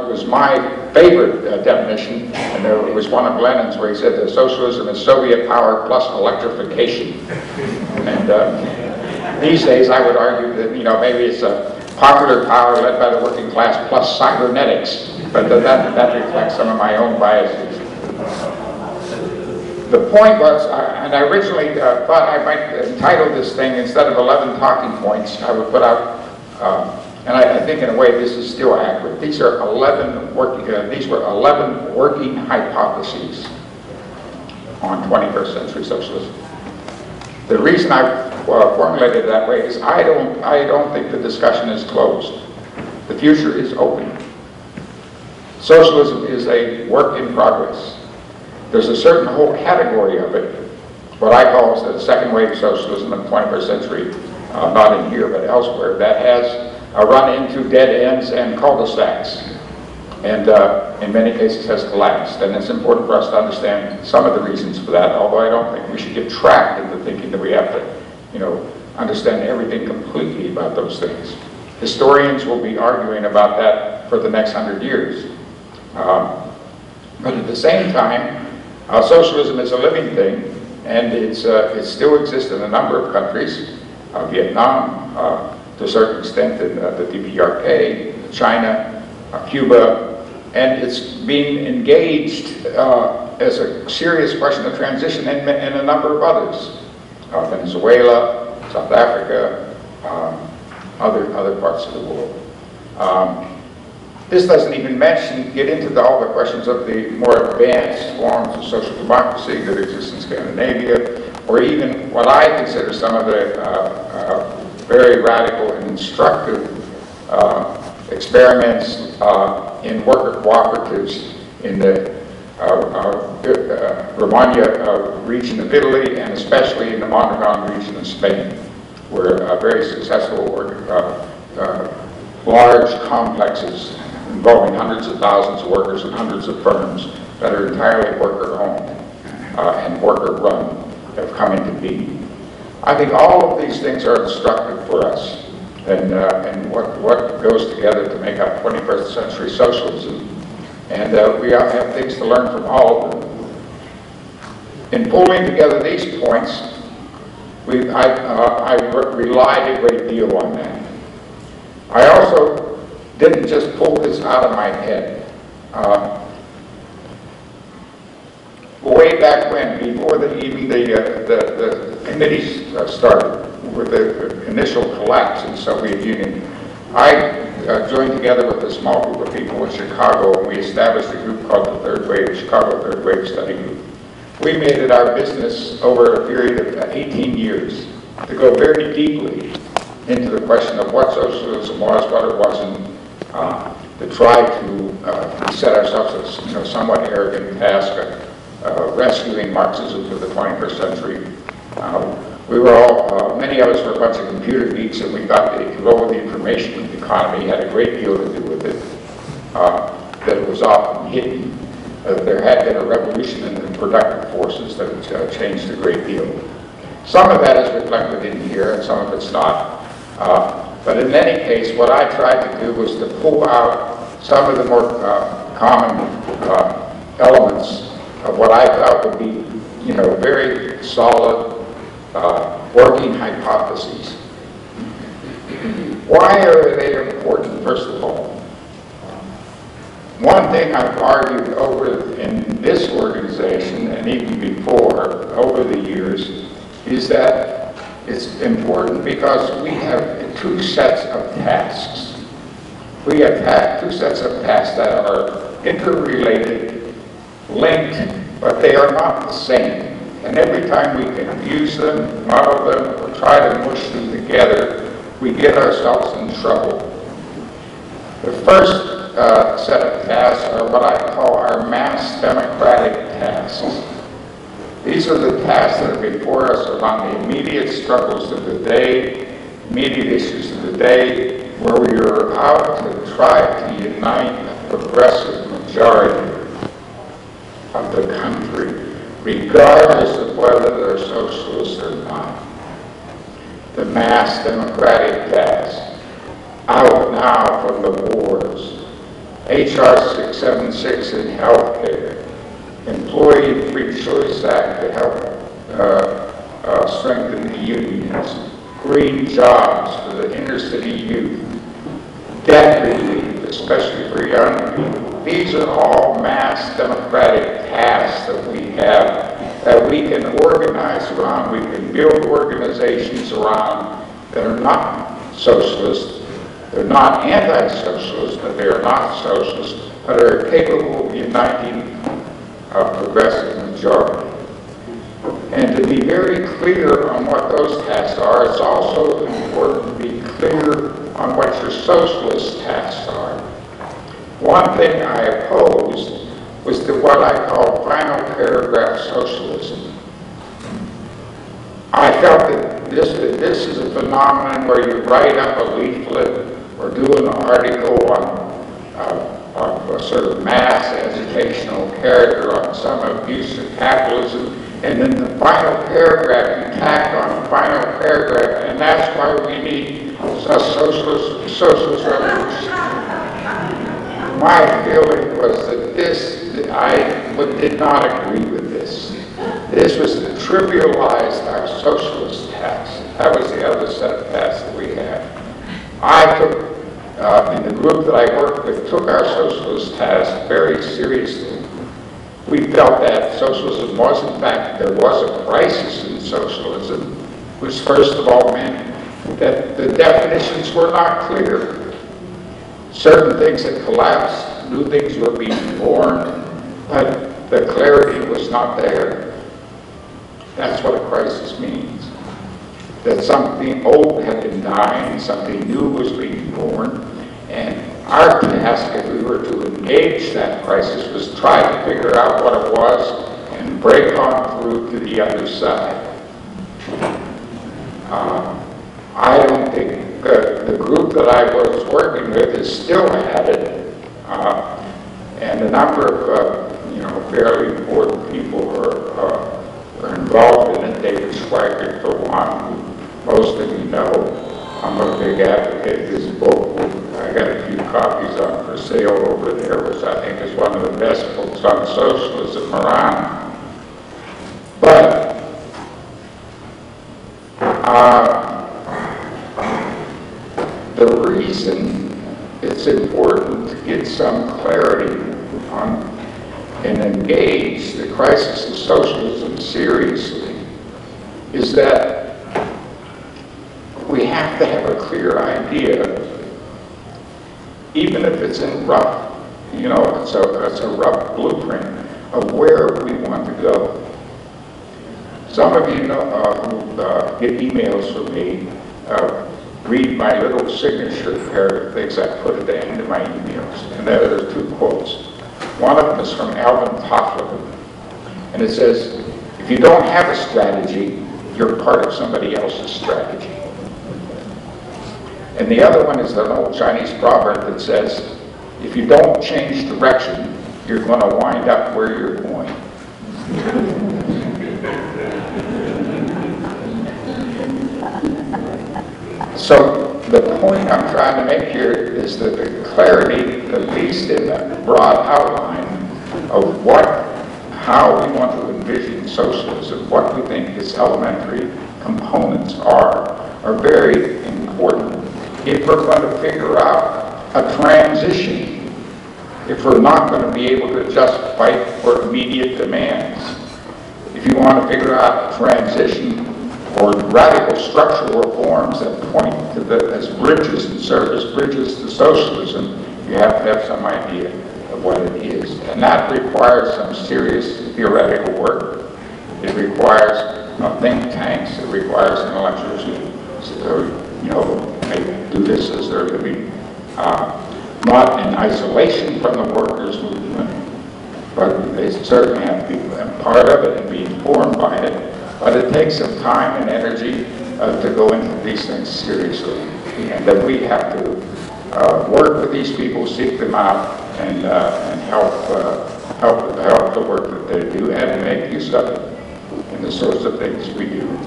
was my favorite definition, and there was one of Lenin's where he said that socialism is Soviet power plus electrification. And these days I would argue that, you know, maybe it's a popular power led by the working class plus cybernetics, but that reflects some of my own biases. The point was, and I originally thought I might entitle this thing, instead of 11 talking points, I would put out, and I think in a way this is still accurate. These are 11 these were 11 working hypotheses on 21st century socialism. The reason I formulated it that way is I don't think the discussion is closed. The future is open. Socialism is a work in progress. There's a certain whole category of it, what I call the second wave socialism of the 21st century, not in here but elsewhere, that has run into dead ends and cul-de-sacs, and in many cases has collapsed. And it's important for us to understand some of the reasons for that, although I don't think we should get trapped into thinking that we have to, you know, understand everything completely about those things. Historians will be arguing about that for the next 100 years. But at the same time, socialism is a living thing, and it still exists in a number of countries. Vietnam, to a certain extent, in the DPRK, China, Cuba, and it's being engaged as a serious question of transition in a number of others. Venezuela, South Africa, other parts of the world. This doesn't even get into all the questions of the more advanced forms of social democracy that exist in Scandinavia, or even what I consider some of the very radical and instructive experiments in worker cooperatives in the Romagna region of Italy, and especially in the Mondragon region of Spain, where very successful large complexes involving hundreds of thousands of workers and hundreds of firms that are entirely worker-owned and worker-run have come into being. I think all of these things are instructive for us, and what goes together to make up 21st century socialism. And we have things to learn from all of them. In pulling together these points, I relied a great deal on that. I also didn't just pull this out of my head. Way back when, before even the committees started, with the initial collapse in the Soviet Union, I joined together with a small group of people in Chicago, and we established a group called the Chicago Third Wave Study Group. We made it our business over a period of 18 years to go very deeply into the question of what socialism was, what it wasn't, to try to set ourselves a somewhat arrogant task of rescuing Marxism for the 21st century. We were all, many of us were a bunch of computer geeks, and we thought the role of the information economy had a great deal to do with it, that it was often hidden. There had been a revolution in the productive forces that changed a great deal. Some of that is reflected in here, and some of it's not. But in any case, what I tried to do was to pull out some of the more common elements of what I thought would be, very solid working hypotheses. Why are they important, first of all? One thing I've argued over in this organization, and even before, over the years, is that it's important because we have two sets of tasks. We have two sets of tasks that are interrelated, linked, but they are not the same. And every time we confuse them, muddle them, or try to mush them together, we get ourselves in trouble. The first set of tasks are what I call our mass democratic tasks. These are the tasks that are before us around the immediate struggles of the day, immediate issues of the day, where we are out to try to unite a progressive majority of the country, regardless of whether they're socialists or not. The mass democratic task, out now from the wars, HR 676 in healthcare, Employee Free Choice Act to help strengthen the unions, green jobs for the inner city youth, debt relief, especially for young people. These are all mass democratic tasks that we have that we can organize around. We can build organizations around that are not socialist. They're not anti-socialist, but they are not socialist, but are capable of uniting a progressive majority. And to be very clear on what those tasks are, it's also important to be clear on what your socialist tasks are. One thing I opposed was to what I call final paragraph socialism. I felt that this is a phenomenon where you write up a leaflet or do an article on a sort of mass educational character on some abuse of capitalism, and then the final paragraph, you tack on the final paragraph, and that's why we need a socialist revolution. My feeling was that I did not agree with this. This was to trivialize our socialist tasks. That was the other set of tasks that we had. I took, in the group that I worked with, took our socialist tasks very seriously. We felt that socialism was, in fact, there was a crisis in socialism, which first of all meant that the definitions were not clear. Certain things had collapsed, new things were being formed, but the clarity was not there. That's what a crisis means. That something old had been dying, something new was being born, and our task, if we were to engage that crisis, was try to figure out what it was and break on through to the other side. I don't think the group that I was working with is still at it, and a number of fairly important people are involved in it. David Schweikert, for one, who most of you know. I'm a big advocate of his book. I got a few copies on for sale over there, which I think is one of the best books on socialism around. But the reason it's important to get some clarity on and engage the crisis of socialism seriously is that we have to have a clear idea, even if it's in rough, it's a rough blueprint of where we want to go. Some of you know, who get emails from me, read my little signature pair of things I put at the end of my emails, and there are two quotes. One of them is from Alvin Toffler, and it says, if you don't have a strategy, you're part of somebody else's strategy. And the other one is an old Chinese proverb that says, if you don't change direction, you're going to wind up where you're going. So the point I'm trying to make here is that the clarity, at least in the broad outline of how we want to envision socialism, what we think its elementary components are very important if we're going to figure out a transition, if we're not going to be able to just fight for immediate demands. If you want to figure out a transition or radical structural reforms that point to as bridges and serve as bridges to socialism, you have to have some idea of what it is. And that requires some serious theoretical work. It requires think tanks. It requires intellectuals who, do this as they're living, not in isolation from the workers' movement, but they certainly have to be part of it and be informed by it. But it takes some time and energy to go into these things seriously, and that we have to work with these people, seek them out, and help the work that they do, and make use of it in the sorts of things we do.